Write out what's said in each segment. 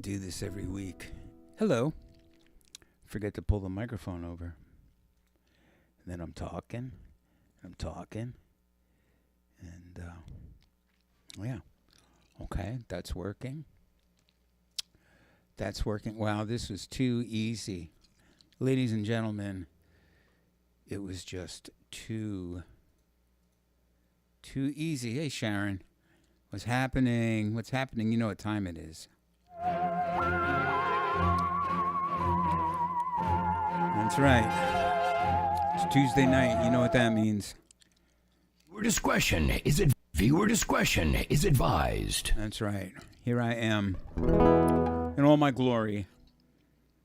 do this every week. Hello. Forget to pull the microphone over. And then I'm talking. And, yeah. Okay, that's working. Wow, this was too easy. Ladies and gentlemen, it was just too easy. Hey, Sharon. What's happening? You know what time it is. That's right. It's Tuesday night. You know what that means. Viewer discretion is advised. That's right. Here I am in all my glory.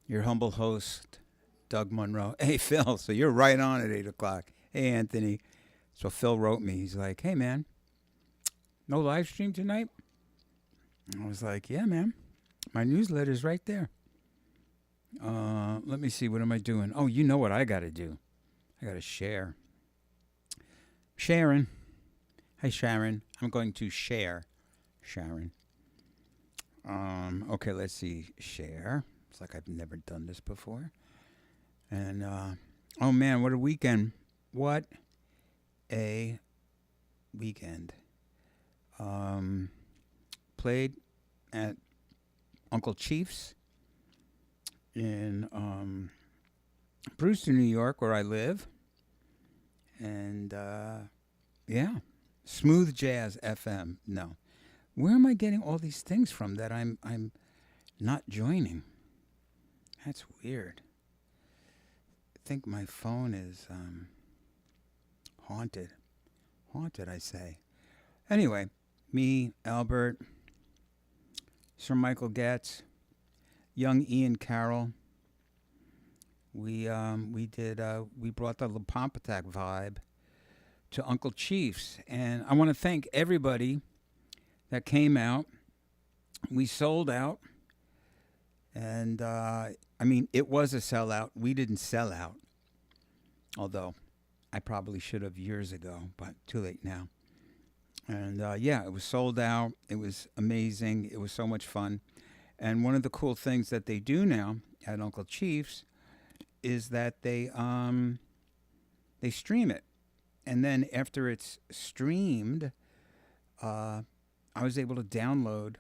Your humble host, Doug Munro. Hey, Phil. So you're right on at 8 o'clock. Hey, Anthony. So Phil wrote me. He's like, hey, man, no live stream tonight? I was like, yeah, man. My newsletter's right there. Let me see. What am I doing? Oh, you know what I got to do. I got to share. Sharon. Hi, Sharon. I'm going to share. Sharon. Okay, let's see. Share. It's like I've never done this before. And, oh, man, what a weekend. What a weekend. Played at Uncle Chief's in Brewster, New York, where I live. And, yeah. Smooth Jazz FM. No. Where am I getting all these things from that I'm not joining? That's weird. I think my phone is haunted. Haunted, I say. Anyway, me, Albert, Sir Michael Getz, young Ian Carroll. We brought the Lepompatak vibe to Uncle Chief's, and I want to thank everybody that came out. We sold out, and it was a sellout. We didn't sell out, although I probably should have years ago, but too late now. And it was sold out. It was amazing. It was so much fun. And one of the cool things that they do now at Uncle Chief's is that they stream it. And then after it's streamed, I was able to download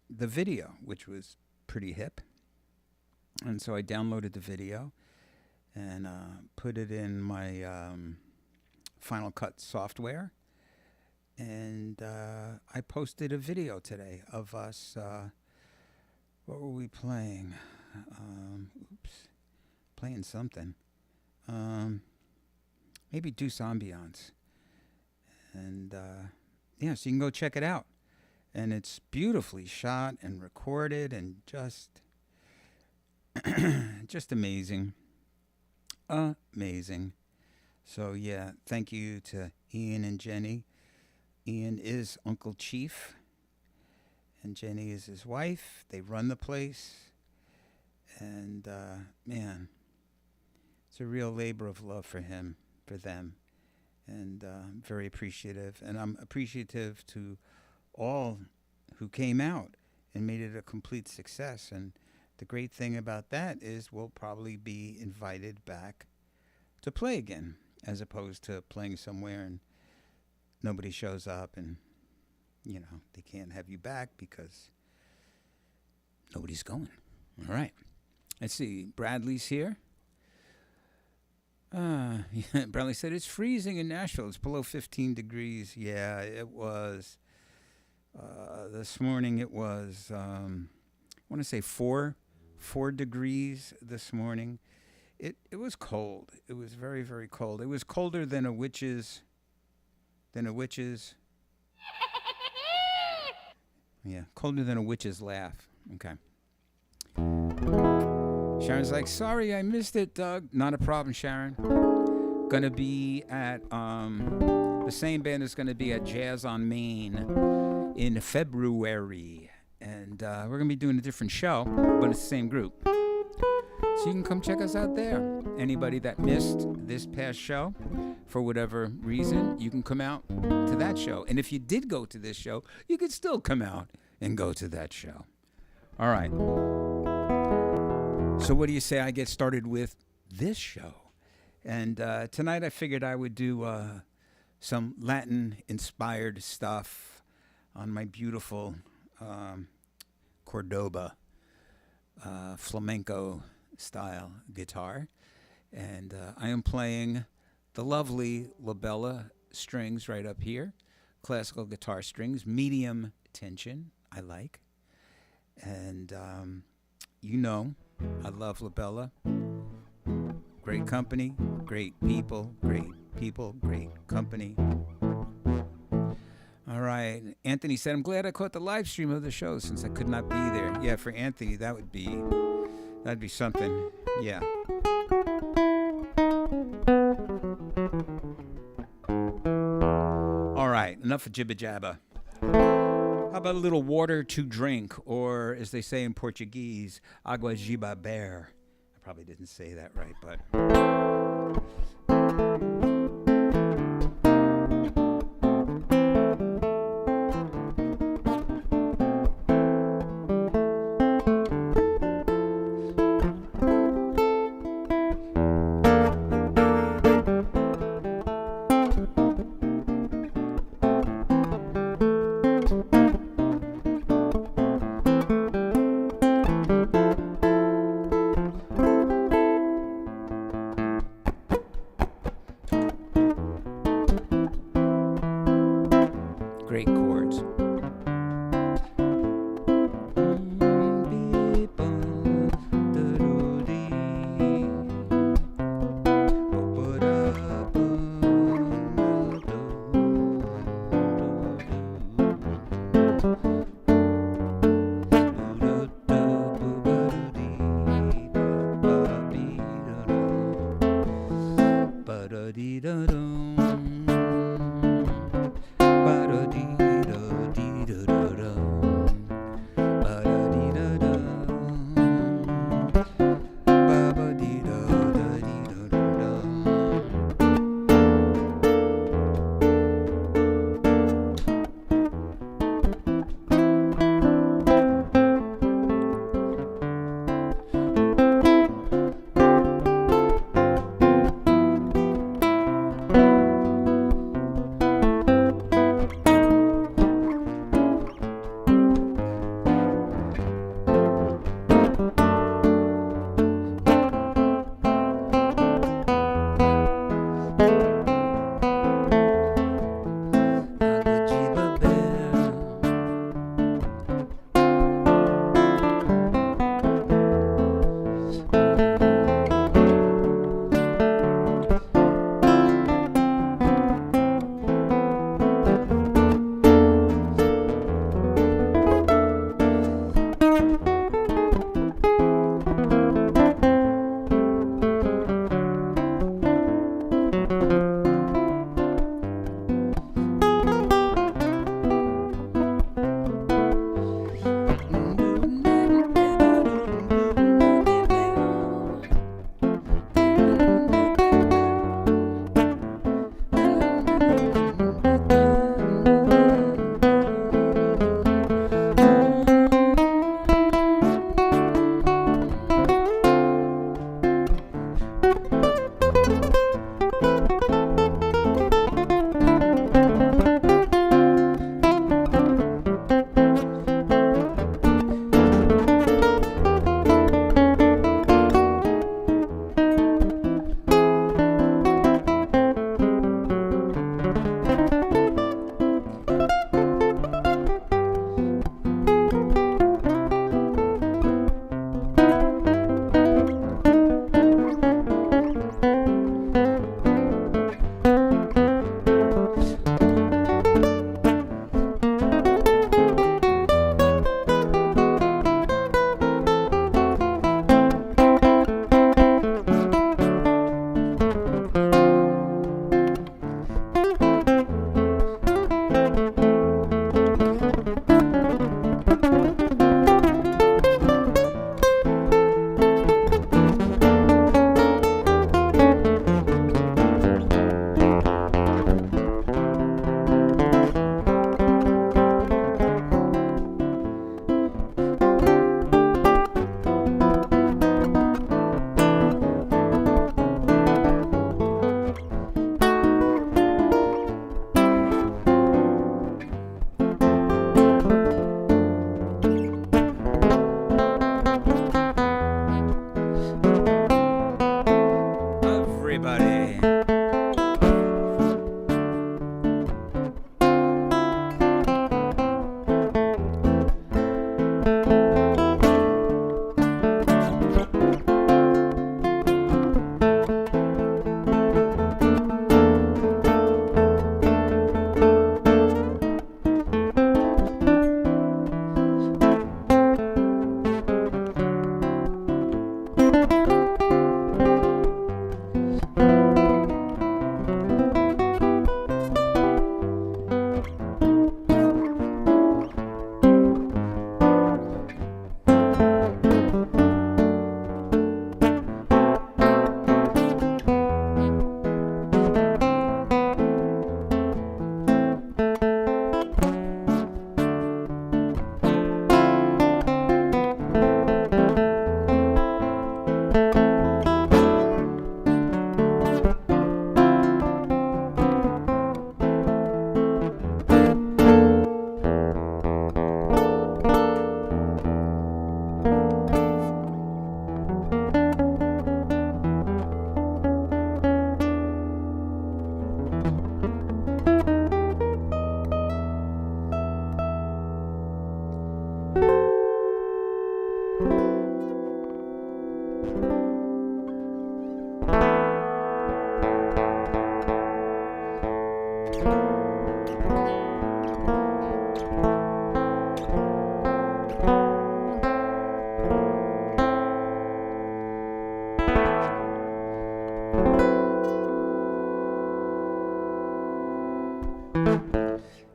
the video, which was pretty hip. And so I downloaded the video and put it in my Final Cut software. And I posted a video today of us. What were we playing? Playing something. Maybe Deuce Ambiance. And so you can go check it out. And it's beautifully shot and recorded and just amazing. Amazing. So yeah, thank you to Ian and Jenny. Ian is Uncle Chief, and Jenny is his wife. They run the place, and man, it's a real labor of love for them, and I'm very appreciative. And I'm appreciative to all who came out and made it a complete success. And the great thing about that is we'll probably be invited back to play again, as opposed to playing somewhere and nobody shows up and, they can't have you back because nobody's going. All right. Let's see. Bradley's here. Bradley said, it's freezing in Nashville. It's below 15 degrees. Yeah, it was. This morning it was, I want to say 4 degrees this morning. It was cold. It was very, very cold. It was colder than a witch's. Yeah, colder than a witch's laugh. Okay. Sharon's like, sorry, I missed it, Doug. Not a problem, Sharon. Gonna be at, the same band is gonna be at Jazz on Main in February. And we're gonna be doing a different show, but it's the same group. So you can come check us out there. Anybody that missed this past show, for whatever reason, you can come out to that show. And if you did go to this show, you could still come out and go to that show. All right. So what do you say I get started with this show? And tonight I figured I would do some Latin-inspired stuff on my beautiful Cordoba flamenco style guitar. And I am playing the lovely labella strings right up here, classical guitar strings, medium tension, I like. And you know, I love labella. Great company, great people, great company. All right. Anthony said, I'm glad I caught the live stream of the show since I could not be there. Yeah, for Anthony, that'd be something. Yeah. All right. Enough of jibba jabba. How about a little water to drink, or as they say in Portuguese, água de beber. I probably didn't say that right, but...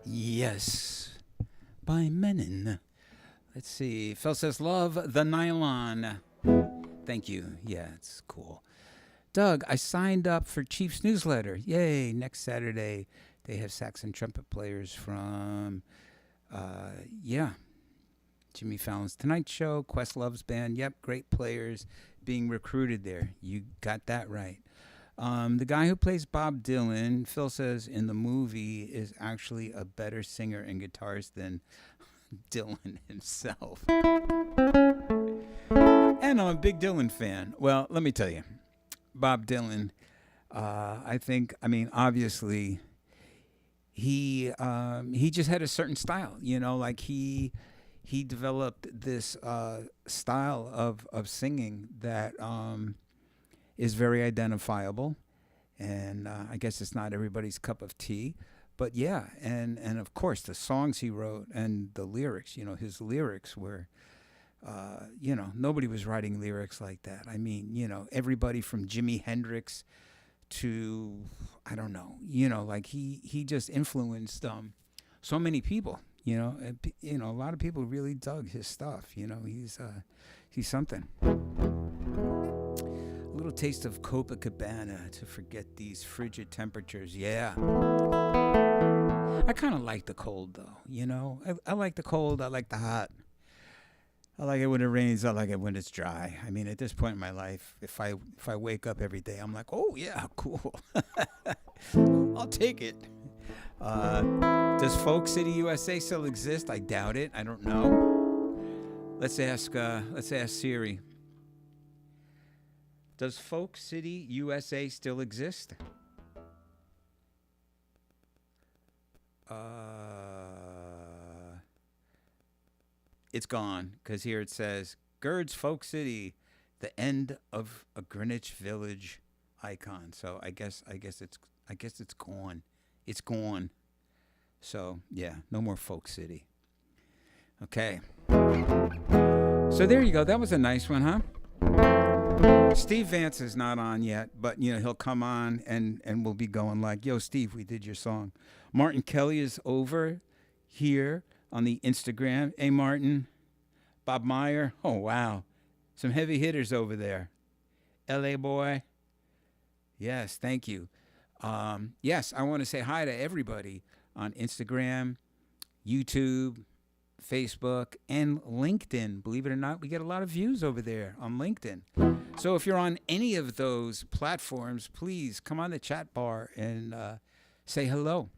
Yes, by Menin. Let's see. Phil says, love the nylon. Thank you. Yeah, it's cool. Doug, I signed up for Chiefs newsletter. Yay. Next Saturday, they have sax and trumpet players from, Jimmy Fallon's Tonight Show, Questlove's band. Yep, great players being recruited there. You got that right. The guy who plays Bob Dylan, Phil says, in the movie is actually a better singer and guitarist than Dylan himself. And I'm a big Dylan fan. Well, let me tell you, Bob Dylan, obviously, he just had a certain style, like he developed this style of singing that is very identifiable, and I guess it's not everybody's cup of tea, but yeah, and of course the songs he wrote and the lyrics, his lyrics were, nobody was writing lyrics like that. I mean, everybody from Jimi Hendrix to, I don't know, like he just influenced so many people, and, a lot of people really dug his stuff. He's something. A little taste of Copacabana to forget these frigid temperatures. Yeah. I kind of like the cold, though, I like the cold. I like the hot. I like it when it rains. I like it when it's dry. I mean, at this point in my life, if I wake up every day, I'm like, oh, yeah, cool. I'll take it. Does Folk City, USA still exist? I doubt it. I don't know. Let's ask Siri. Does Folk City, USA still exist? It's gone, because here it says, Gerd's Folk City, the end of a Greenwich Village icon. So I guess it's gone. It's gone. So yeah, no more Folk City. Okay. So there you go. That was a nice one, huh? Steve Vance is not on yet, but he'll come on and we'll be going like, yo, Steve, we did your song. Martin Kelly is over here on the Instagram. Hey, Martin. Bob Meyer. Oh, wow. Some heavy hitters over there. LA boy. Yes, thank you. Yes, I want to say hi to everybody on Instagram, YouTube, Facebook, and LinkedIn. Believe it or not, we get a lot of views over there on LinkedIn. So if you're on any of those platforms, please come on the chat bar and say hello.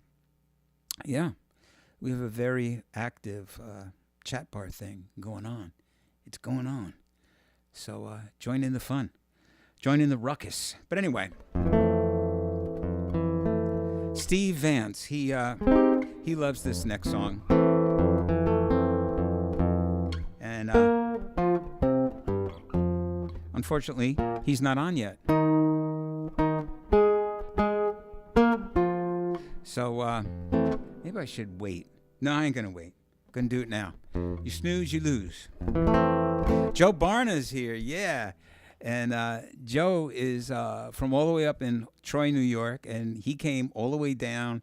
Yeah, we have a very active chat bar thing going on. It's going on. So join in the fun. Join in the ruckus. But anyway, Steve Vance, he loves this next song. unfortunately, he's not on yet. So maybe I should wait. No, I ain't gonna wait. Gonna do it now. You snooze, you lose. Joe Barna's here, yeah. And Joe is from all the way up in Troy, New York, and he came all the way down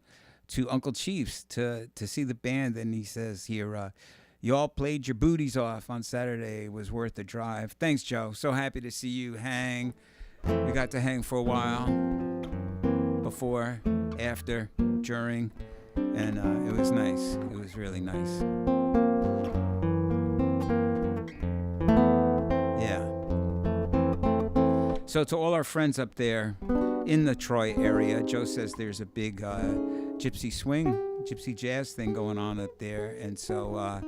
to Uncle Chief's to see the band. And he says here, you all played your booties off on Saturday. It was worth the drive. Thanks, Joe. So happy to see you hang. We got to hang for a while, before, after, during, and it was nice. It was really nice. Yeah. So to all our friends up there in the Troy area, Joe says there's a big gypsy swing, gypsy jazz thing going on up there, and so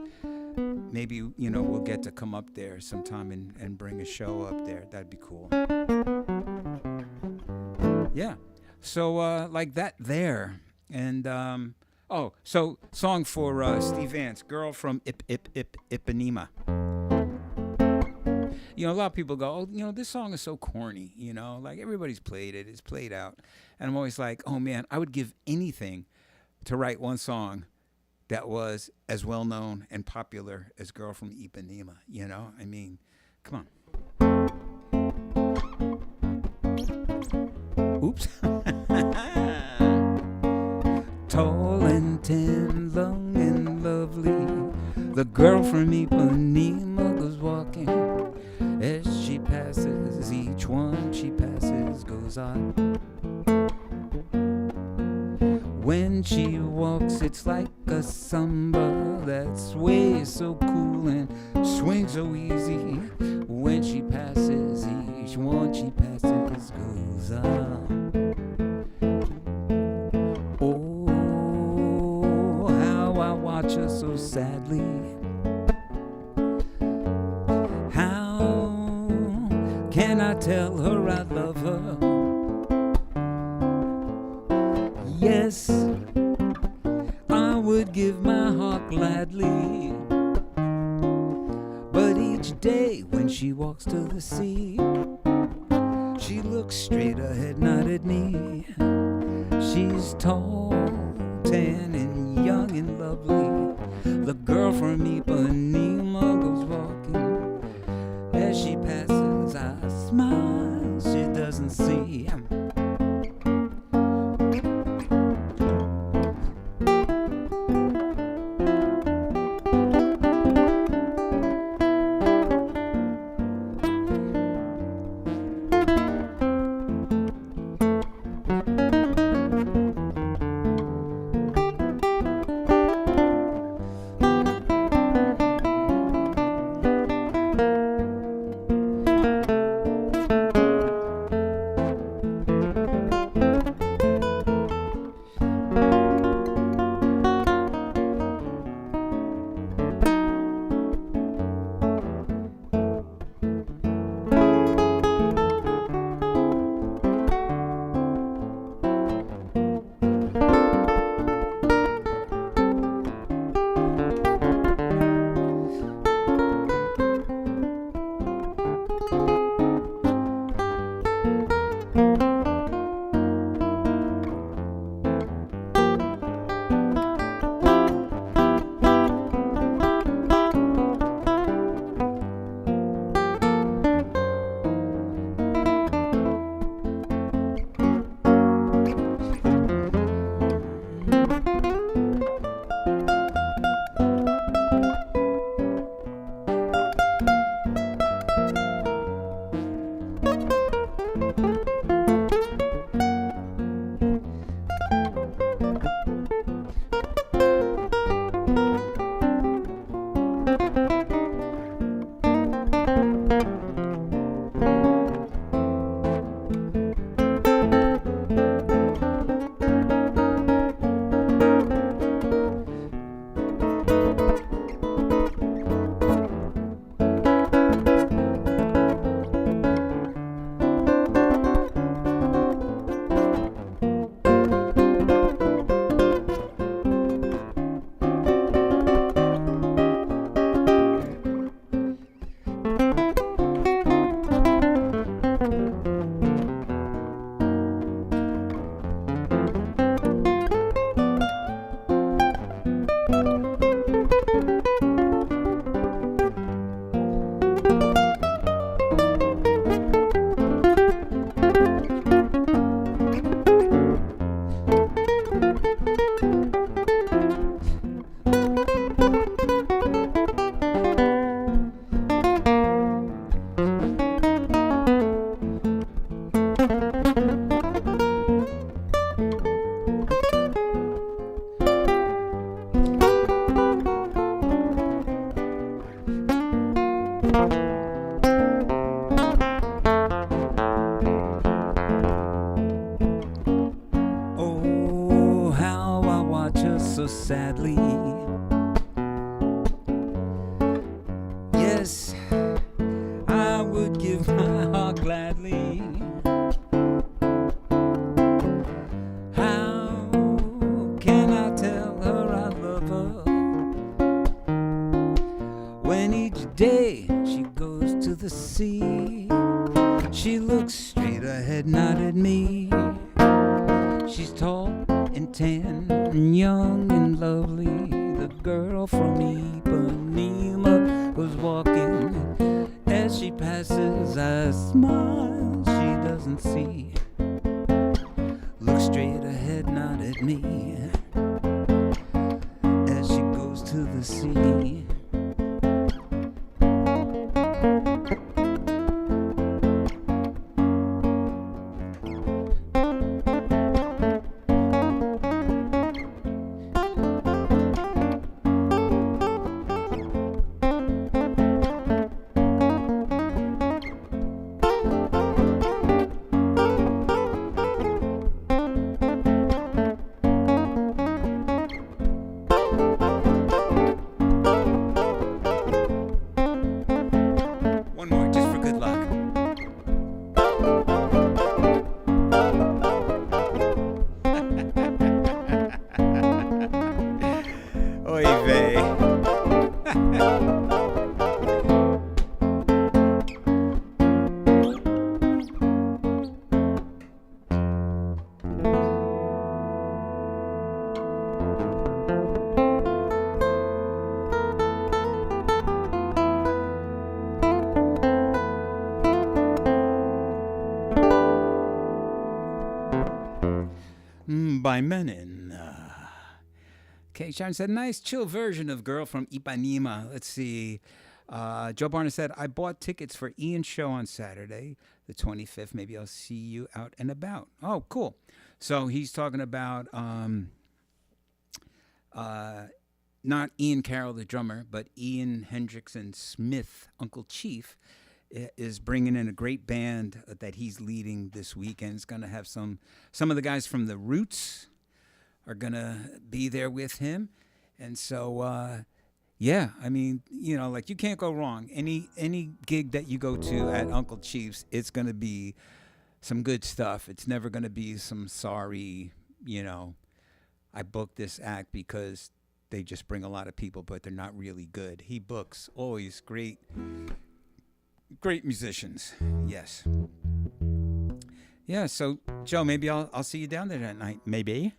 maybe we'll get to come up there sometime and bring a show up there. That'd be cool. Yeah. So like that there, and so song for Steve Vance, Girl from Ipanema. A lot of people go, oh, this song is so corny, like everybody's played it, it's played out. And I'm always like, oh man, I would give anything to write one song that was as well known and popular as Girl from Ipanema, I mean, come on. Oops. Tall and tan, long and lovely, the girl from Ipanema goes walking. As she passes, each one she passes goes on. When she walks, it's like a samba that sways so cool and swings so easy. When she passes, each one she passes goes on. Oh, how I watch her so sadly. Can I tell her I love her? Yes, I would give my heart gladly. But each day when she walks to the sea, she looks straight ahead, not at me. She's tall, tan, and young and lovely. The girl from Ipanema goes walking. As she passes, I smile, she doesn't see. Oh, how I watch her so sadly. Yes, I would give my heart gladly. How can I tell her I love her when each day she goes to the sea? She looks straight ahead, not at me. She's tall and tan and young and lovely. The girl from Ipanema was walking. As she passes, I smile. She doesn't see. Look straight ahead, not at me. As she goes to the sea. One more, just for good luck. Oy vey. By Menin. Okay, Sharon said, nice chill version of Girl from Ipanema. Let's see. Joe Barner said, I bought tickets for Ian's show on Saturday, the 25th. Maybe I'll see you out and about. Oh, cool. So he's talking about not Ian Carroll, the drummer, but Ian Hendrickson Smith, Uncle Chief, is bringing in a great band that he's leading this weekend. It's going to have some of the guys from The Roots are going to be there with him. And so, yeah, I mean, you know, like you can't go wrong. Any gig that you go to at Uncle Chief's, it's going to be some good stuff. It's never going to be some sorry, you know, I booked this act because they just bring a lot of people, but they're not really good. He books always great musicians. Yes. Yeah, so Joe, maybe I'll see you down there that night. Maybe.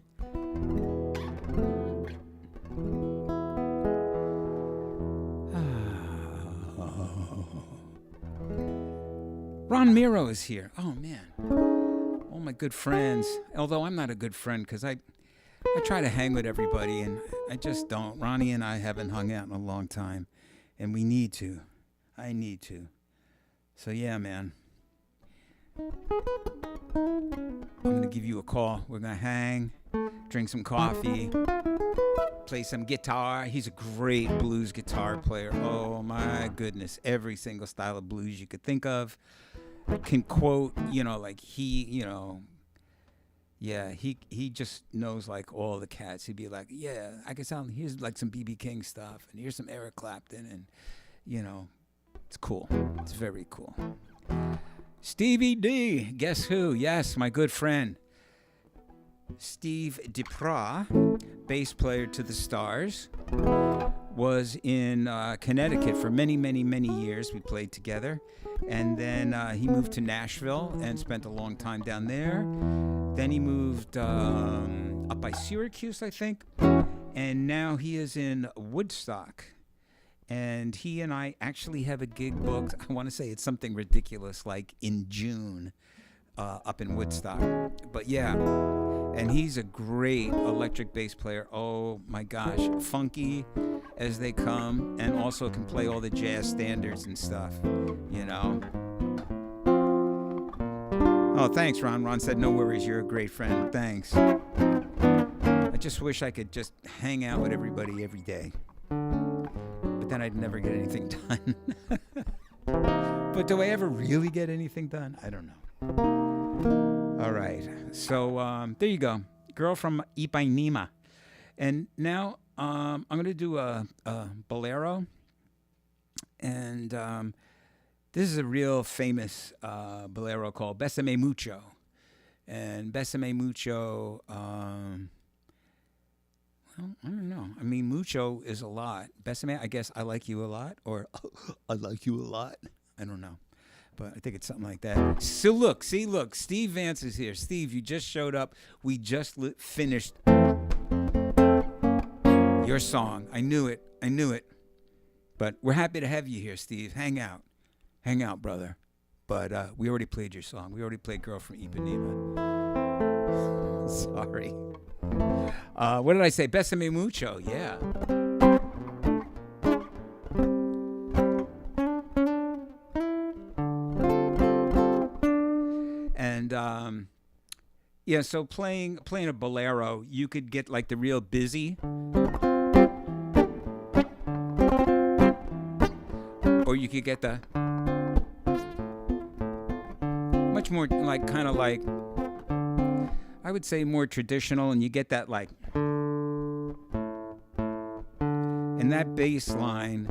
Ron Miro is here. Oh man. All my good friends. Although I'm not a good friend because I try to hang with everybody and I just don't. Ronnie and I haven't hung out in a long time and we need to. I need to. So yeah, man. I'm going to give you a call. We're going to hang, drink some coffee, play some guitar. He's a great blues guitar player. Oh my goodness. Every single style of blues you could think of. Can quote, you know, like he, you know, yeah, he just knows like all the cats. He'd be like, yeah, I can sound, here's like some B.B. King stuff and here's some Eric Clapton and, you know, it's cool. It's very cool. Stevie D, guess who? Yes, my good friend. Steve Duprat, bass player to the Stars, was in Connecticut for many, many, many years. We played together. And then he moved to Nashville and spent a long time down there. Then he moved up by Syracuse, I think. And now he is in Woodstock. And he and I actually have a gig booked. I want to say it's something ridiculous, like in June, up in Woodstock. But yeah, and he's a great electric bass player. Oh my gosh, funky as they come, and also can play all the jazz standards and stuff, you know. Oh, thanks, Ron. Ron said, no worries, you're a great friend. Thanks. I just wish I could just hang out with everybody every day. But then I'd never get anything done. But do I ever really get anything done? I don't know. All right. So there you go. Girl from Ipanema. And now I'm going to do a bolero. And this is a real famous bolero called Bésame Mucho. And Bésame Mucho, well, I don't know. I mean, mucho is a lot. Bésame, I guess I like you a lot. Or I like you a lot. I don't know. But I think it's something like that. So look, Steve Vance is here. Steve, you just showed up. We just finished your song. I knew it. But we're happy to have you here, Steve. Hang out, brother. But we already played your song. We already played Girl from Ipanema. Sorry. What did I say? Bésame Mucho. Yeah. And yeah, so playing a bolero, you could get like the real busy, or you could get the much more like kind of like, I would say more traditional, and you get that like, and that bass line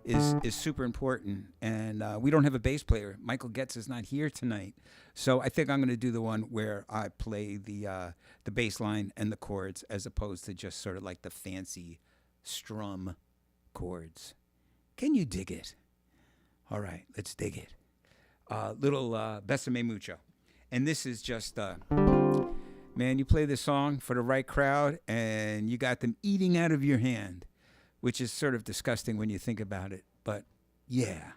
is super important. And we don't have a bass player. Michael Getz is not here tonight, so I think I'm going to do the one where I play the bass line and the chords, as opposed to just sort of like the fancy strum chords. Can you dig it? All right, let's dig it. Little Bésame Mucho. And this is just, man, you play this song for the right crowd and you got them eating out of your hand, which is sort of disgusting when you think about it. But yeah.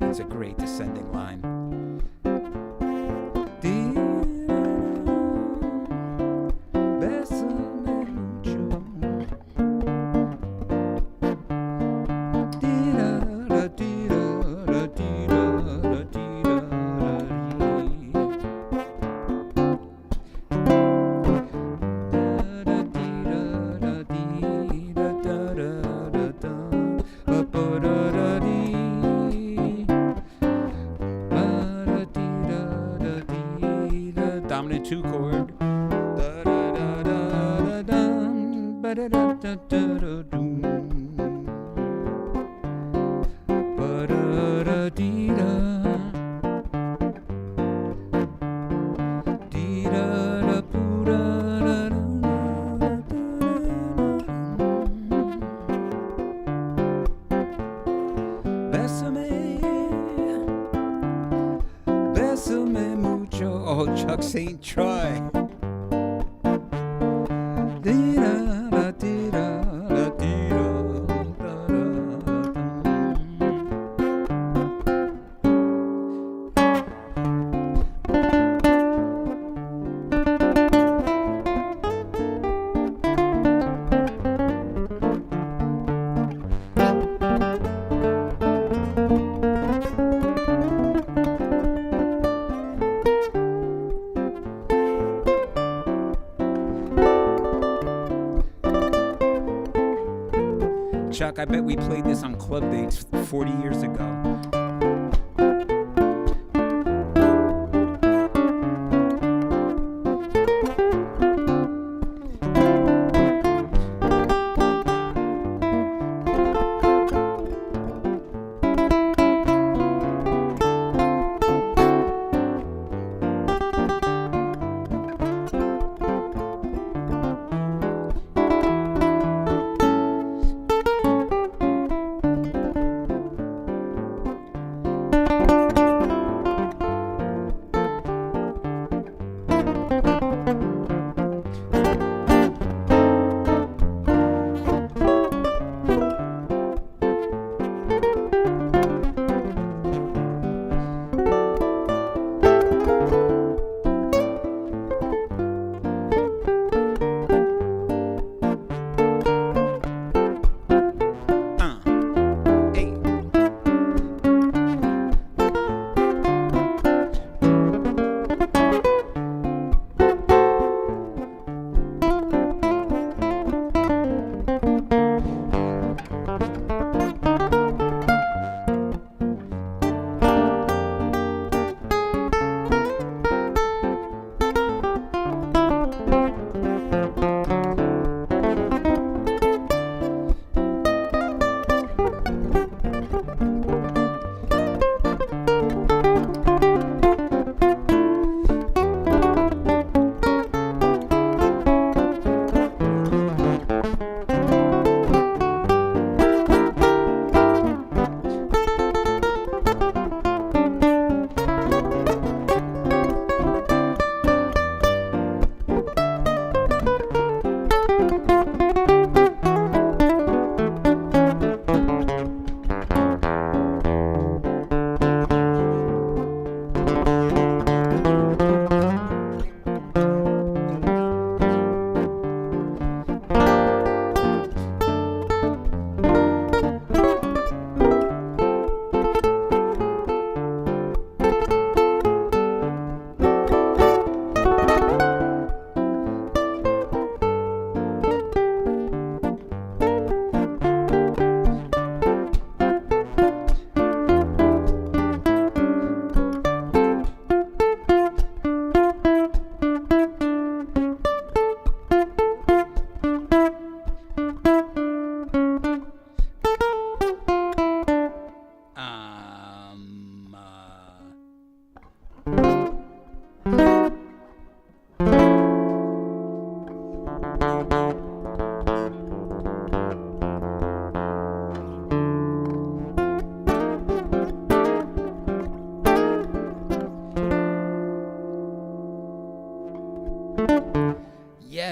It's a great descending line. Dominant 2 chord. Bésame mucho. Oh, Chuck St. Troy. Chuck, I bet we played this on club dates 40 years ago.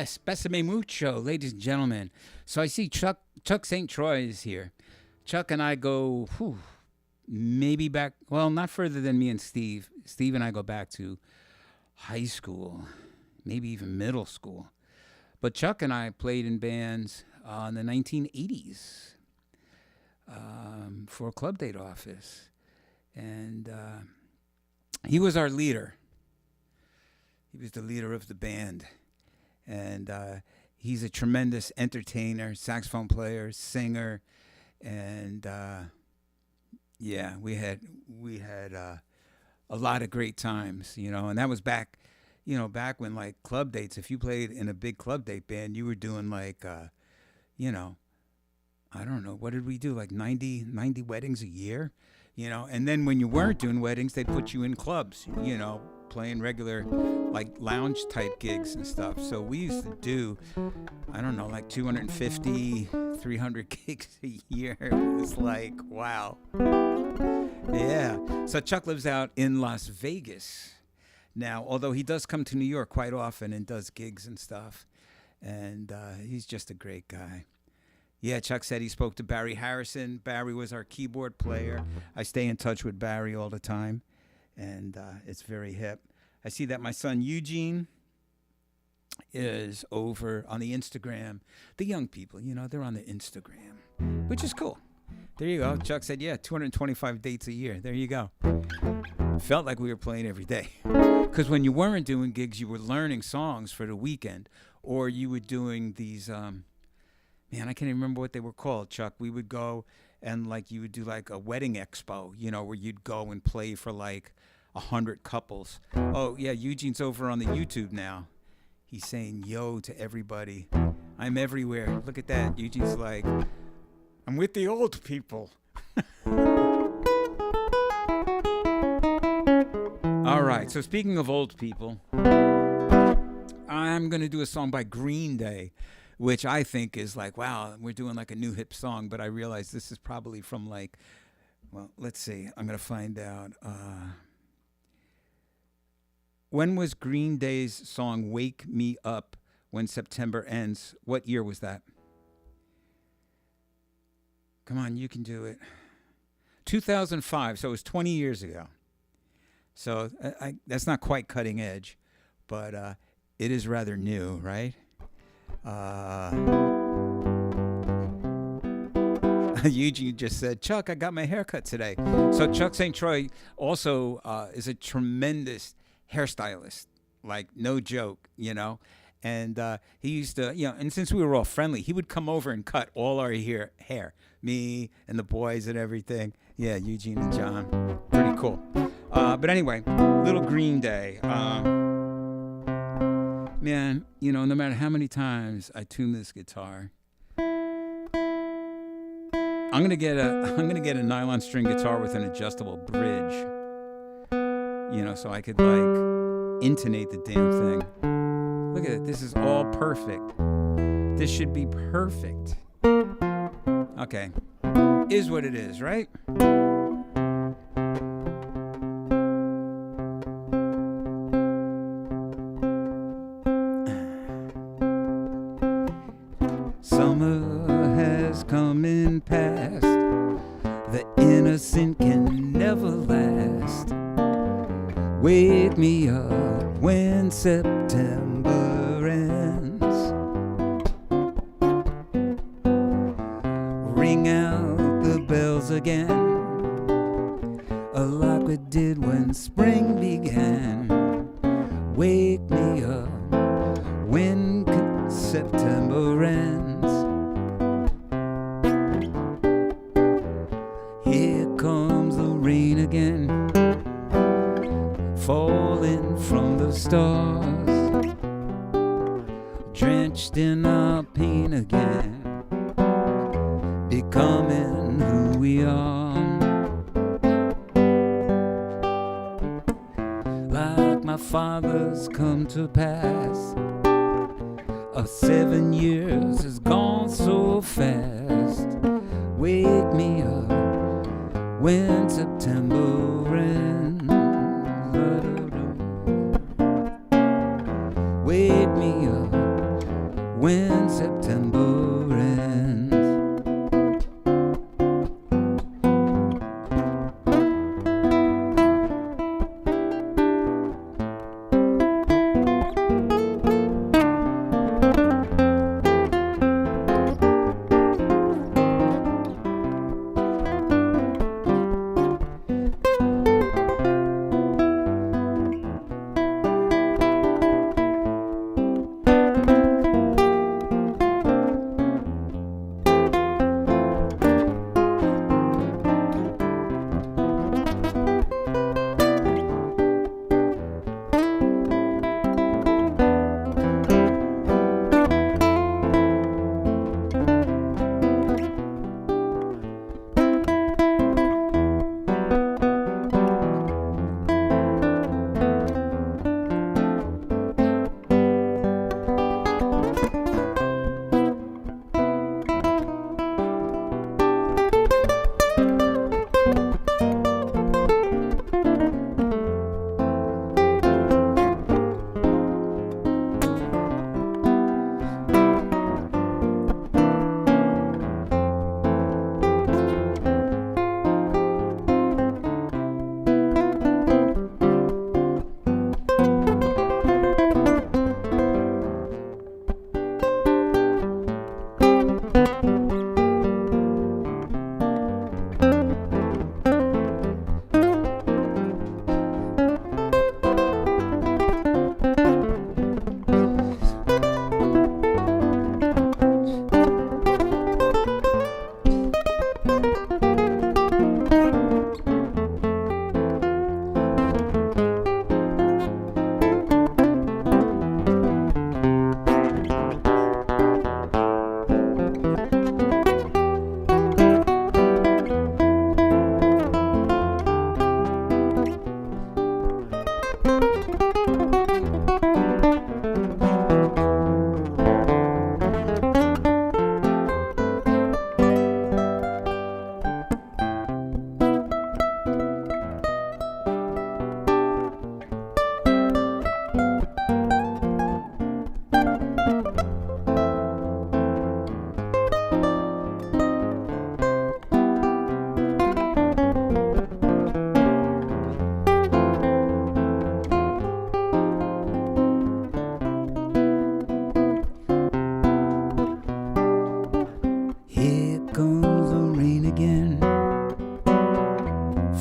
Yes, Besame Mucho, ladies and gentlemen. So I see Chuck St. Troy is here. Chuck and I go, maybe back, well, not further than me and Steve. Steve and I go back to high school, maybe even middle school. But Chuck and I played in bands in the 1980s for a Club Date office. And he was our leader. He was the leader of the band. And he's a tremendous entertainer, saxophone player, singer. And yeah, we had a lot of great times, you know. And that was back when like club dates, if you played in a big club date band, you were doing like, you know, I don't know, what did we do? Like 90 weddings a year, you know? And then when you weren't doing weddings, they put you in clubs, you know, playing regular like lounge type gigs and stuff. So we used to do, I don't know, like 250, 300 gigs a year. It was like, wow. Yeah. So Chuck lives out in Las Vegas now, although he does come to New York quite often and does gigs and stuff. And he's just a great guy. Yeah, Chuck said he spoke to Barry Harrison. Barry was our keyboard player. I stay in touch with Barry all the time, and it's very hip. I see that my son Eugene is over on the Instagram. The young people, you know, they're on the Instagram, which is cool. There you go. Chuck said, yeah, 225 dates a year. There you go. Felt like we were playing every day. Because when you weren't doing gigs, you were learning songs for the weekend, or you were doing these, man, I can't even remember what they were called, Chuck. We would go and like you would do like a wedding expo, you know, where you'd go and play for like 100 couples. Oh, yeah, Eugene's over on the YouTube now. He's saying yo to everybody. I'm everywhere. Look at that. Eugene's like, I'm with the old people. All right, so speaking of old people, I'm going to do a song by Green Day, which I think is like, wow, we're doing like a new hip song, but I realize this is probably from like, well, let's see. I'm going to find out. When was Green Day's song Wake Me Up When September Ends? What year was that? Come on, you can do it. 2005, so it was 20 years ago. So that's not quite cutting edge, but it is rather new, right? Eugene just said, Chuck, I got my haircut today. So Chuck St. Troy also is a tremendous hairstylist, like no joke, you know. And he used to, you know, and since we were all friendly, he would come over and cut all our hair, me and the boys and everything. Yeah, Eugene and John, pretty cool. But anyway, little Green Day. Man, you know, no matter how many times I tune this guitar, I'm gonna get a nylon string guitar with an adjustable bridge. You know, so I could like intonate the damn thing. Look at it. This is all perfect. This should be perfect. Okay. Is what it is, right? Summer has come and passed. The innocent can never last. Wake me up when September ends. Ring out the bells again, like we did when spring began. Wake me up when September ends. Here comes the rain again, falling from the stars, drenched in our pain again, becoming who we are. Like my father's come to pass, 7 years has gone so fast. Wake me up when September ends. Wake me up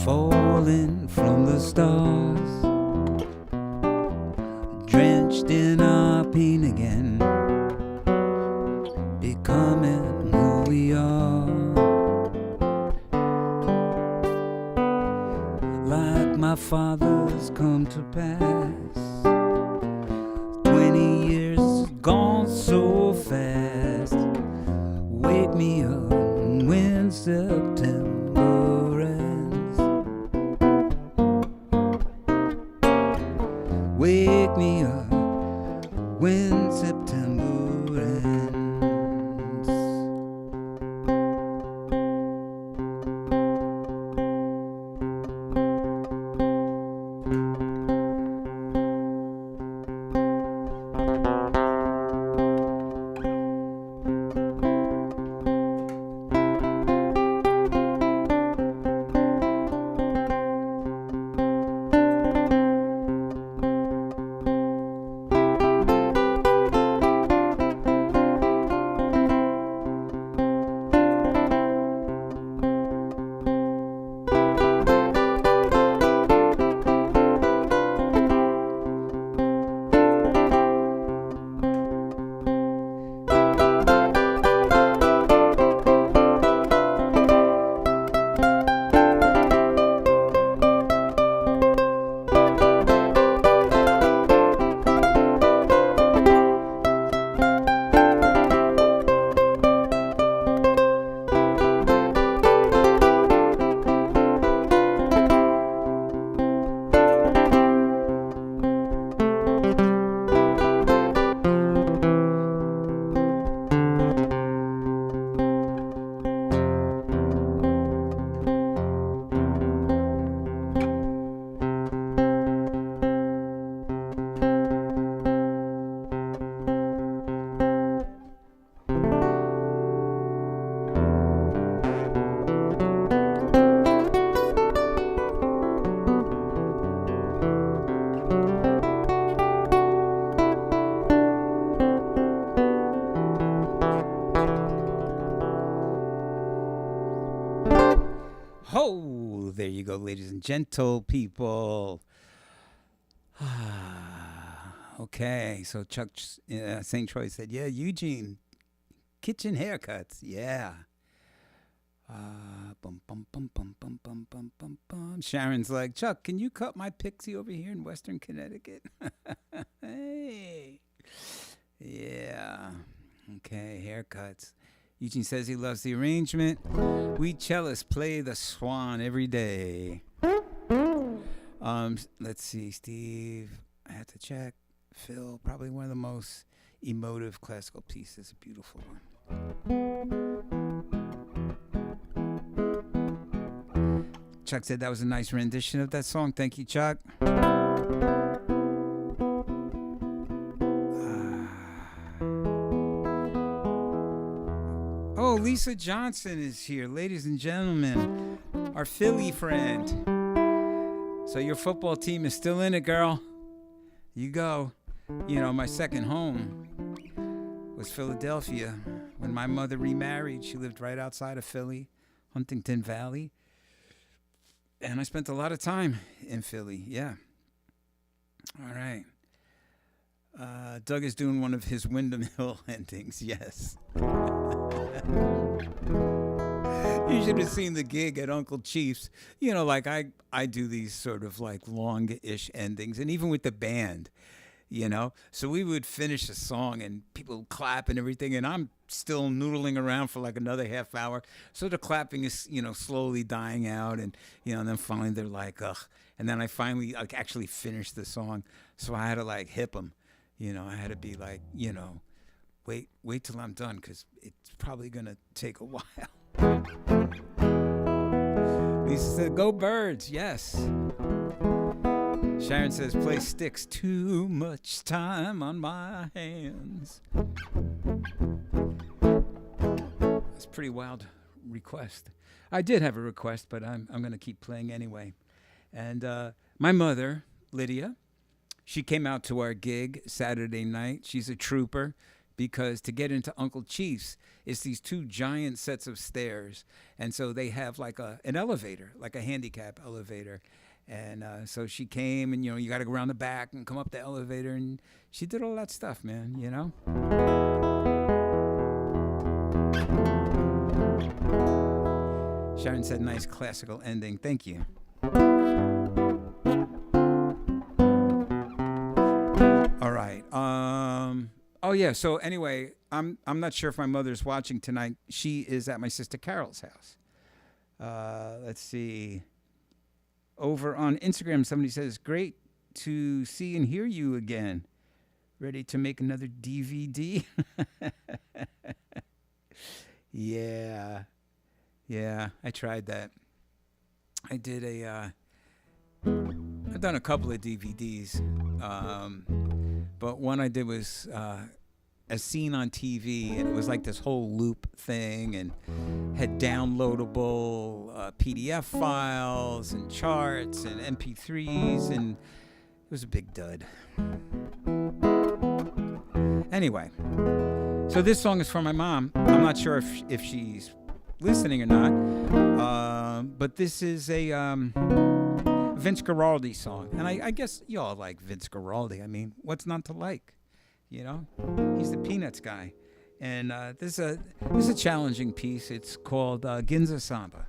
falling from the stars, drenched in our pain again, becoming who we are. Like my father's come to pass, 20 years gone so fast. Wake me up when September ends. Wake me up when September ends. Oh, there you go, ladies and gentle people. Okay, so Chuck St. Troy said, yeah, Eugene, kitchen haircuts, yeah. Bum, bum, bum, bum, bum, bum, bum, bum, bum. Sharon's like, Chuck, can you cut my pixie over here in Western Connecticut? Hey. Yeah. Okay, haircuts. Eugene says he loves the arrangement. We cellists play the swan every day. Let's see, Steve. I have to check. Phil, probably one of the most emotive classical pieces. A beautiful one. Chuck said that was a nice rendition of that song. Thank you, Chuck. Oh, Lisa Johnson is here, ladies and gentlemen, our Philly friend. So your football team is still in it, girl. You go. You know, my second home was Philadelphia. When my mother remarried, she lived right outside of Philly, Huntington Valley. And I spent a lot of time in Philly, yeah. All right. Doug is doing one of his Windham Hill endings, yes. You should have seen the gig at Uncle Chief's. Like I do these sort of like long-ish endings, and even with the band, So we would finish a song and people would clap and everything, and I'm still noodling around for like another half hour. So the clapping is, slowly dying out, and and then finally they're like, ugh. And then I finally like actually finished the song, so I had to like hip them. I had to be like, wait till I'm done, because it's probably gonna take a while. Lisa said, "Go Birds!" Yes. Sharon says, "Play Sticks." Too much time on my hands. That's a pretty wild request. I did have a request, but I'm gonna keep playing anyway. And my mother, Lydia, she came out to our gig Saturday night. She's a trooper, because to get into Uncle Chief's, it's these two giant sets of stairs. And so they have like an elevator, like a handicap elevator. And so she came, and, you got to go around the back and come up the elevator. And she did all that stuff, man, Sharon said, "Nice classical ending." Thank you. All right. Oh yeah. So anyway, I'm not sure if my mother's watching tonight. She is at my sister Carol's house. Let's see. Over on Instagram, somebody says, "Great to see and hear you again. Ready to make another DVD?" Yeah. I tried that. I did I've done a couple of DVDs, but one I did was a scene on TV, and it was like this whole loop thing, and had downloadable PDF files and charts and MP3s, and it was a big dud. Anyway, so this song is for my mom. I'm not sure if she's listening or not, but this is a Vince Guaraldi song, and I guess y'all like Vince Guaraldi. I mean, what's not to like? He's the Peanuts guy, and this is a challenging piece. It's called Ginza Samba.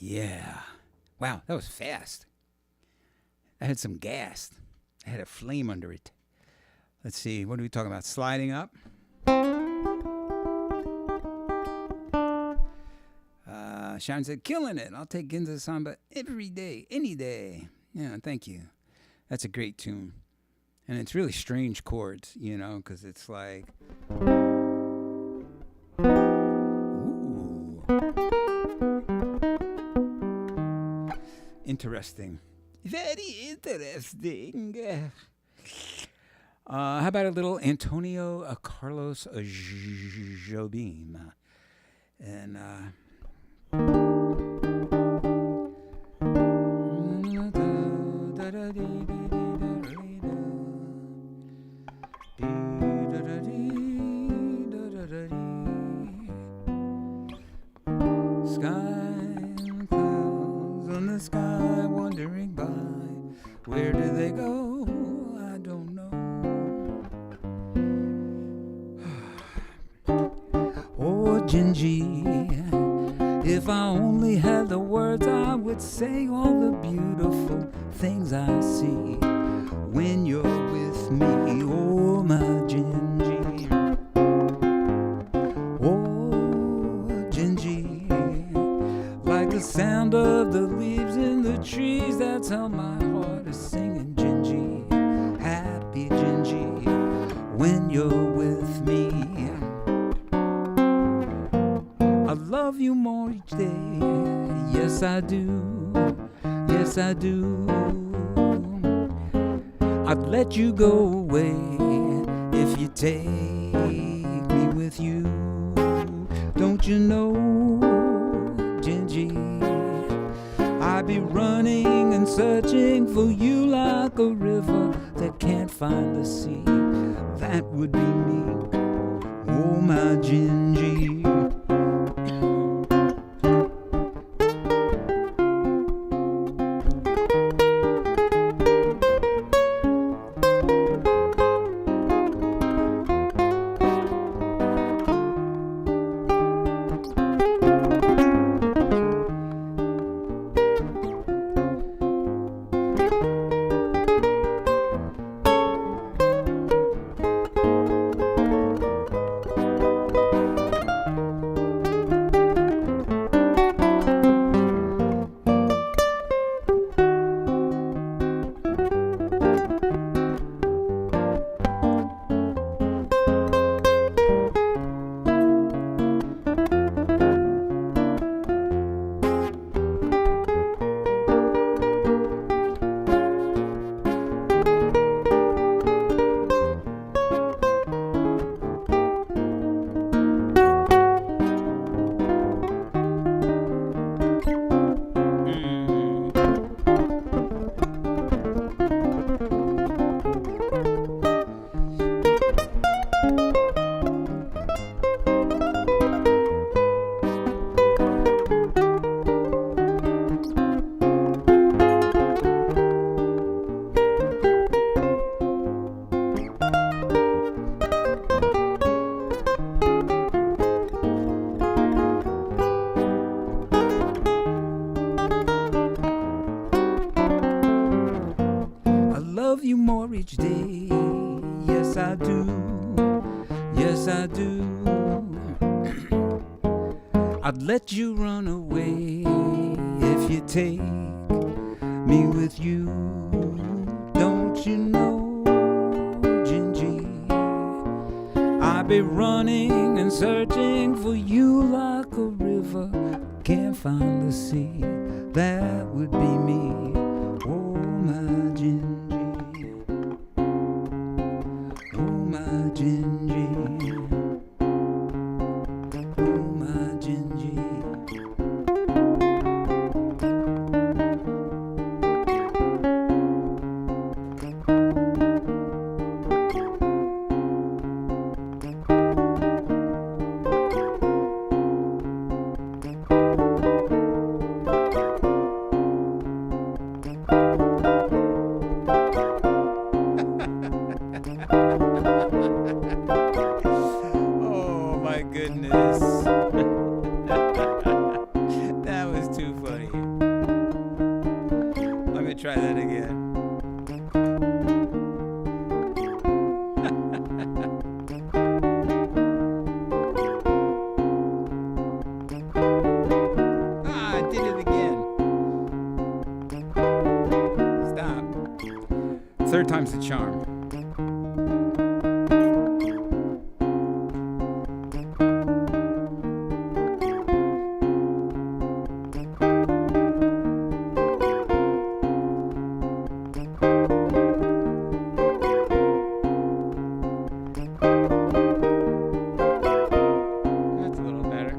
Yeah. Wow, that was fast. I had some gas. I had a flame under it. Let's see, what are we talking about? Sliding up? Sharon said, killing it. I'll take Ginza Samba every day, any day. Yeah, thank you. That's a great tune. And it's really strange chords, you know, because it's like... Ooh. Interesting. Very interesting. How about a little Antonio Carlos Jobim? And clouds on the sky wandering by. Where do they go? I don't know. Oh, Gingy, if I only had the words, I would say all the beautiful things I see when you're with me. Oh, my Gingy. Oh, Gingy, like the sound of the leaves in the trees, that's how my heart is singing, Gingy. Happy Gingy, when you're with me. I love you more each day. Yes, I do. Yes, I do. I'd let you go away if you take me with you. Don't you know, Gingy, I'd be running and searching for you like a river that can't find the sea. That would be me. Oh, my Gingy. let you run away if you take me with you. Don't you know, Gingy, I'll be running and searching for you like a river can't find the sea. That would be me, oh my Gingy, oh my Gingy, oh my Gingy. Oh my goodness. That was too funny. Let me try that again. I did it again. Stop. Third time's the charm. That's a little better.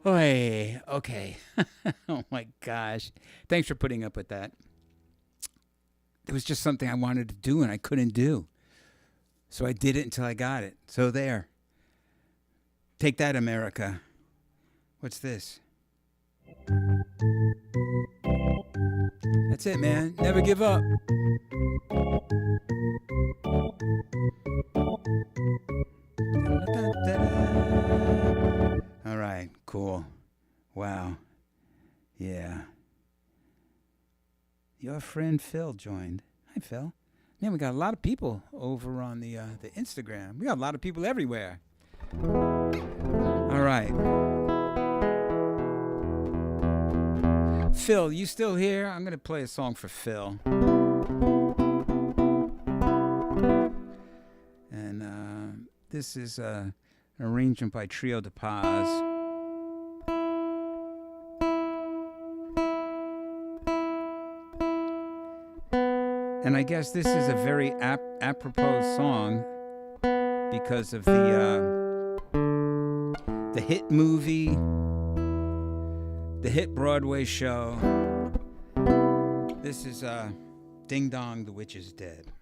Oy, okay. Oh my gosh. Thanks for putting up with that. It was just something I wanted to do and I couldn't do. So I did it until I got it. So there. Take that, America. What's this? That's it, man. Never give up. All right, cool. Wow. Yeah. Your friend Phil joined. Hi, Phil. Man, we got a lot of people over on the Instagram. We got a lot of people everywhere. All right. Phil, you still here? I'm going to play a song for Phil. And this is an arrangement by Trio de Paz. And I guess this is a very apropos song because of the hit movie, the hit Broadway show. This is Ding Dong, the Witch is Dead.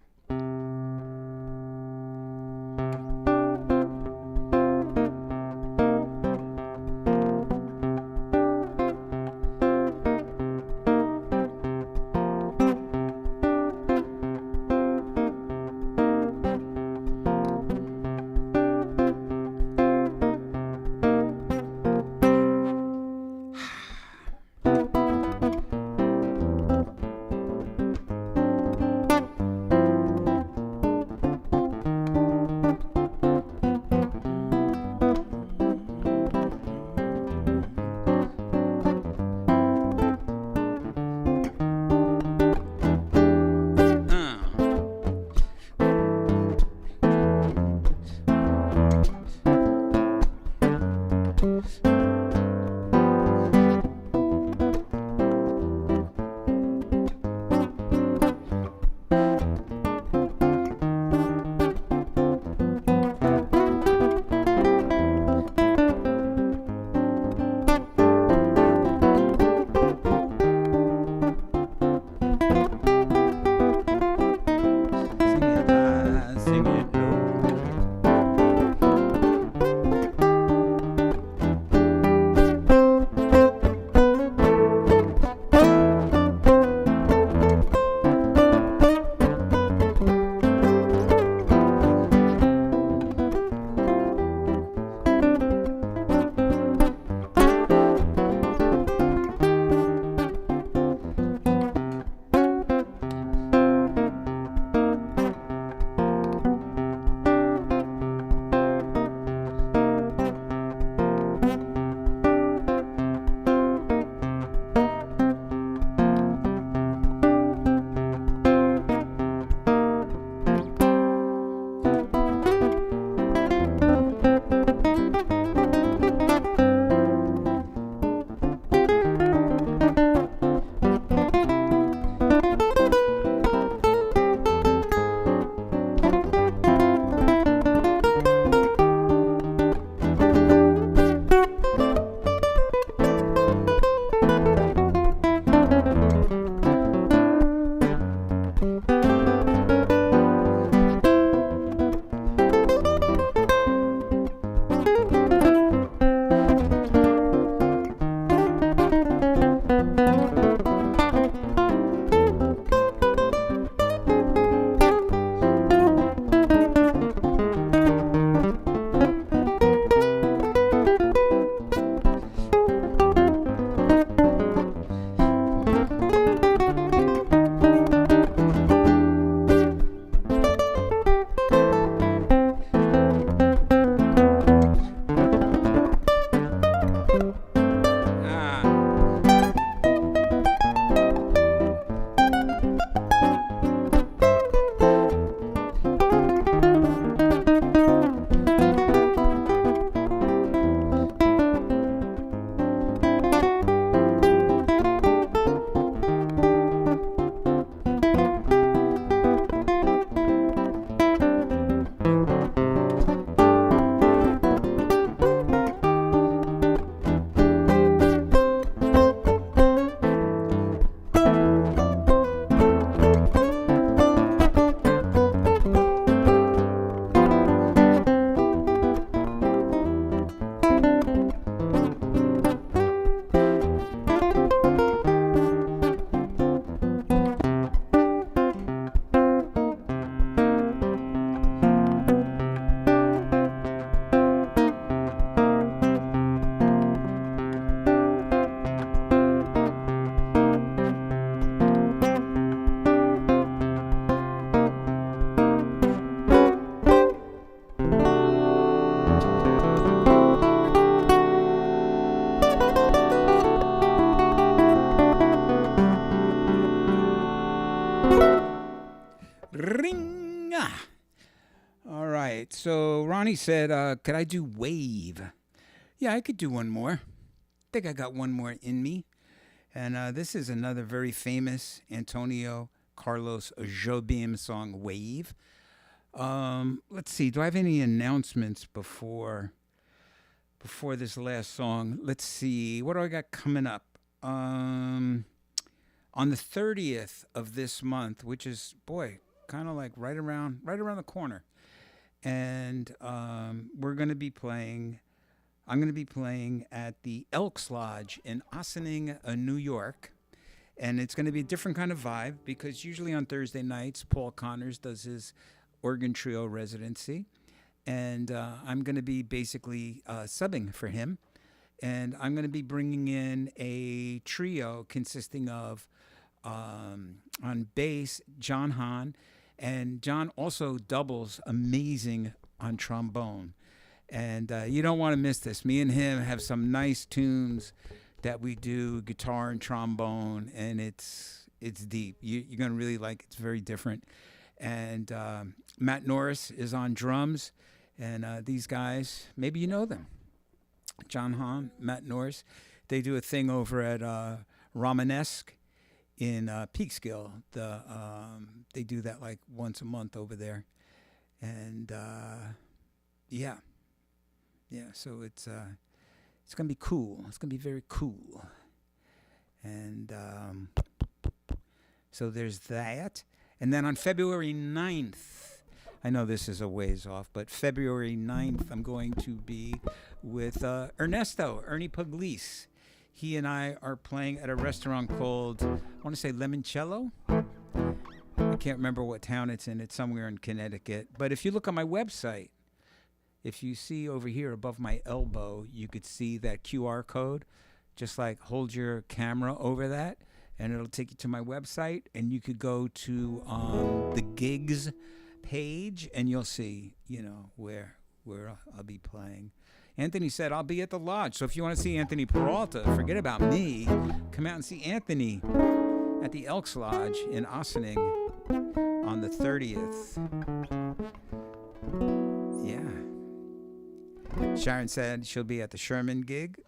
Ring. All right. So Ronnie said, could I do Wave? Yeah, I could do one more. I think I got one more in me. And this is another very famous Antonio Carlos Jobim song, Wave. Let's see. Do I have any announcements before this last song? Let's see. What do I got coming up? On the 30th of this month, which is, boy, kind of like right around the corner. And we're going to be playing. I'm going to be playing at the Elks Lodge in Ossining, New York. And it's going to be a different kind of vibe because usually on Thursday nights, Paul Connors does his organ trio residency. And I'm going to be basically subbing for him. And I'm going to be bringing in a trio consisting of, on bass, John Hahn. And John also doubles amazing on trombone. And you don't want to miss this. Me and him have some nice tunes that we do, guitar and trombone, and it's deep. You're going to really like it. It's very different. And Matt Norris is on drums. And these guys, maybe you know them. John Hahn, Matt Norris. They do a thing over at Romanesque in Peekskill. They do that like once a month over there. And yeah. So it's gonna be cool. It's gonna be very cool. And so there's that. And then on February 9th, I know this is a ways off, but February 9th, I'm going to be with Ernie Pugliese. He and I are playing at a restaurant called, I want to say Limoncello. I can't remember what town it's in. It's somewhere in Connecticut. But if you look on my website, if you see over here above my elbow, you could see that QR code. Just like hold your camera over that, and it'll take you to my website. And you could go to the gigs page, and you'll see, where I'll be playing. Anthony said I'll be at the lodge. So if you want to see Anthony Peralta, forget about me. Come out and see Anthony at the Elks Lodge in Ossining on the 30th. Yeah. Sharon said she'll be at the Sherman gig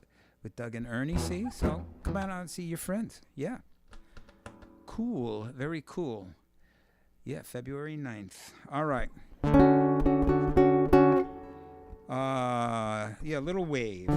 with Doug and Ernie. See? So come out and see your friends. Yeah. Cool. Very cool. Yeah, February 9th. All right. Yeah, Little Wave.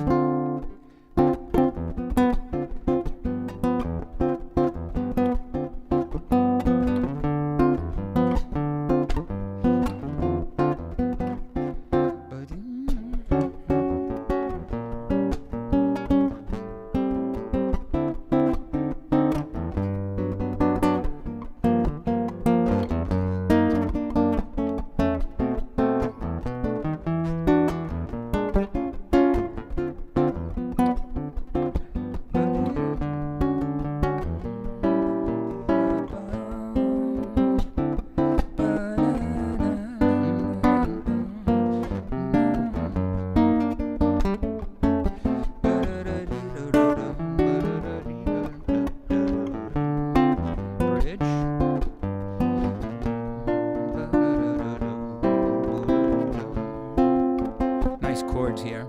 Here.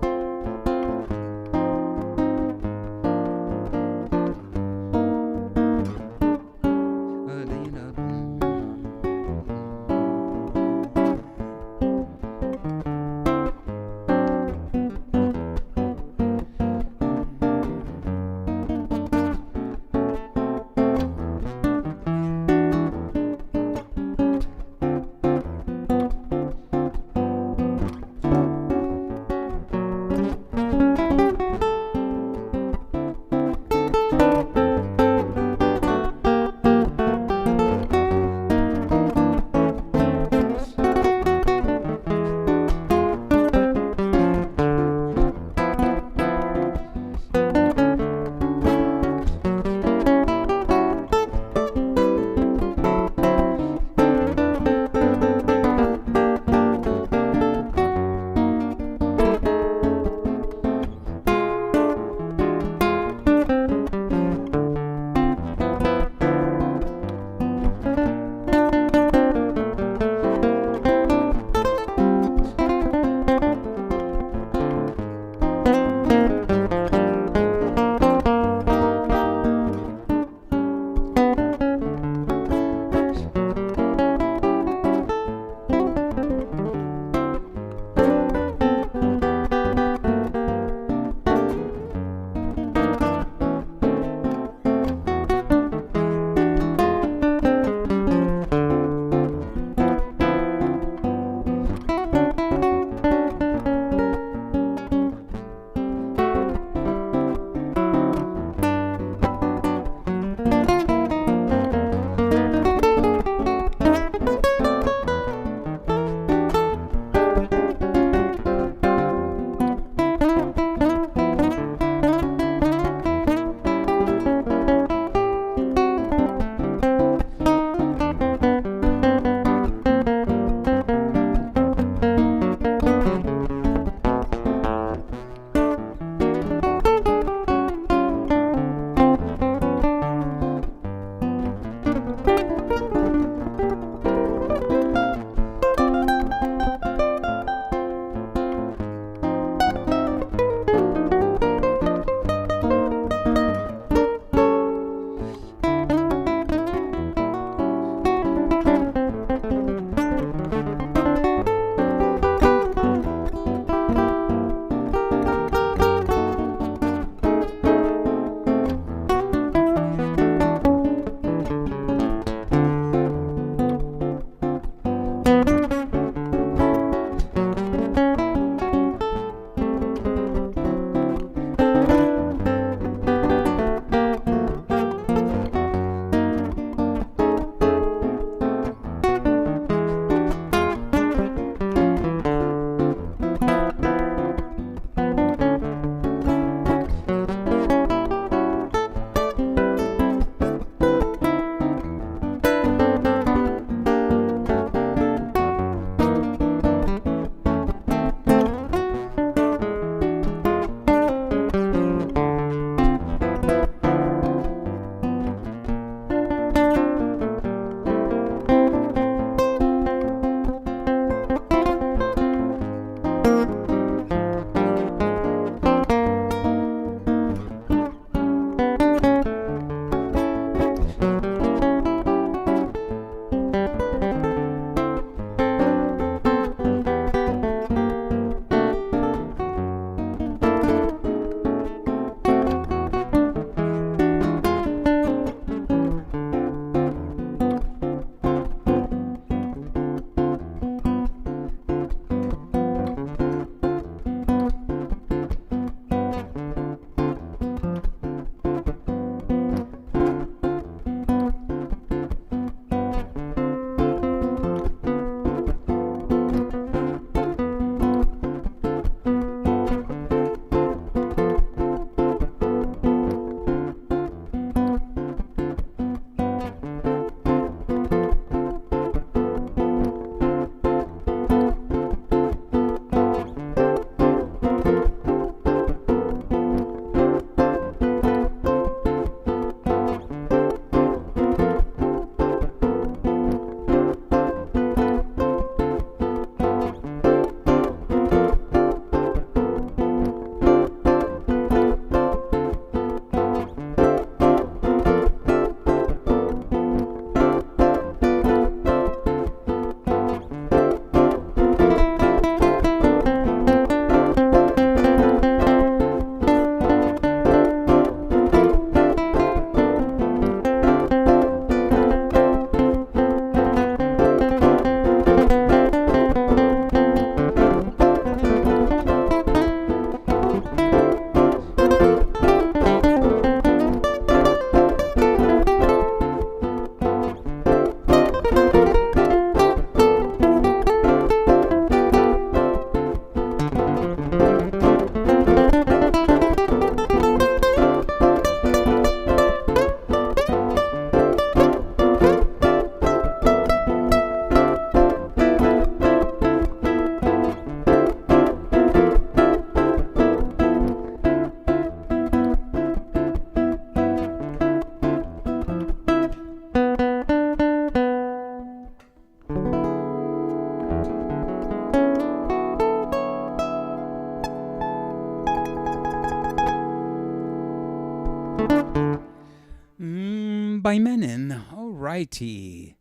by Menin. All righty.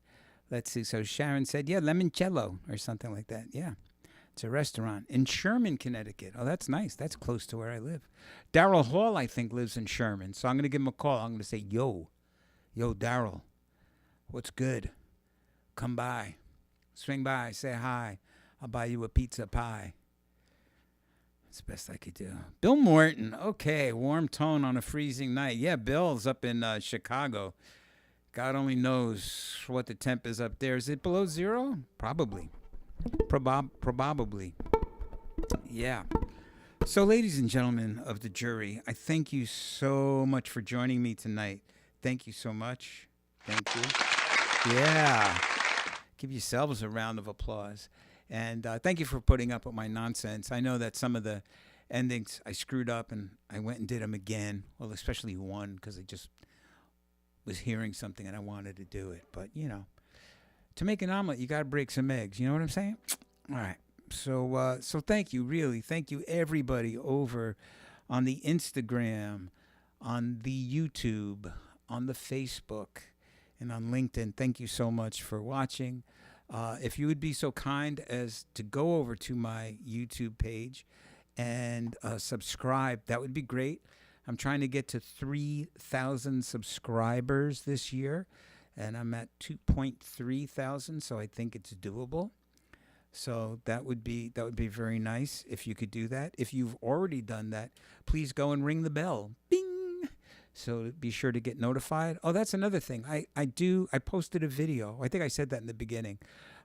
Let's see. So Sharon said, yeah, Limoncello or something like that. Yeah. It's a restaurant in Sherman, Connecticut. Oh, that's nice. That's close to where I live. Daryl Hall, I think, lives in Sherman. So I'm going to give him a call. I'm going to say, yo, Daryl, what's good? Come by. Swing by. Say hi. I'll buy you a pizza pie. That's the best I could do. Bill Morton. Okay, warm tone on a freezing night. Yeah, Bill's up in Chicago. God only knows what the temp is up there. Is it below zero? Probably. Probably. Yeah. So, ladies and gentlemen of the jury, I thank you so much for joining me tonight. Thank you so much. Thank you. Yeah. Give yourselves a round of applause. And thank you for putting up with my nonsense. I know that some of the endings I screwed up and I went and did them again. Well, especially one because I just was hearing something and I wanted to do it. But, you know, to make an omelet, you got to break some eggs. You know what I'm saying? All right. So thank you, really. Thank you, everybody over on the Instagram, on the YouTube, on the Facebook, and on LinkedIn. Thank you so much for watching. If you would be so kind as to go over to my YouTube page and subscribe, that would be great. I'm trying to get to 3,000 subscribers this year, and I'm at 2.3 thousand, so I think it's doable. So that would be very nice if you could do that. If you've already done that, please go and ring the bell. Bing! So be sure to get notified. Oh, that's another thing. I posted a video. I think I said that in the beginning.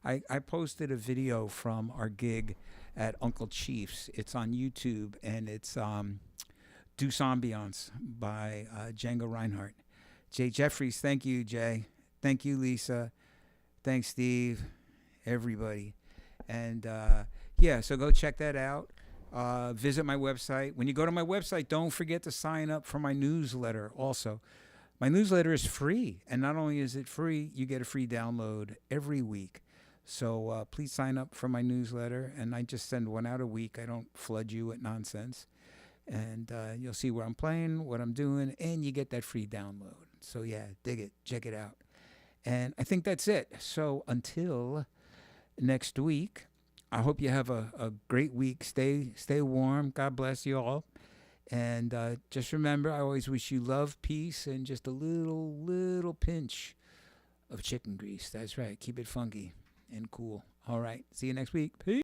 I posted a video from our gig at Uncle Chief's. It's on YouTube, and it's Deuce Ambiance by Django Reinhardt. Jay Jeffries, thank you, Jay. Thank you, Lisa. Thanks, Steve. Everybody. And, yeah, so go check that out. Visit my website. When you go to my website, don't forget to sign up for my newsletter also. My newsletter is free, and not only is it free, you get a free download every week. So please sign up for my newsletter, and I just send one out a week. I don't flood you with nonsense. And you'll see where I'm playing, what I'm doing, and you get that free download. So, yeah, dig it. Check it out. And I think that's it. So until next week, I hope you have a great week. Stay warm. God bless you all. And just remember, I always wish you love, peace, and just a little pinch of chicken grease. That's right. Keep it funky and cool. All right. See you next week. Peace.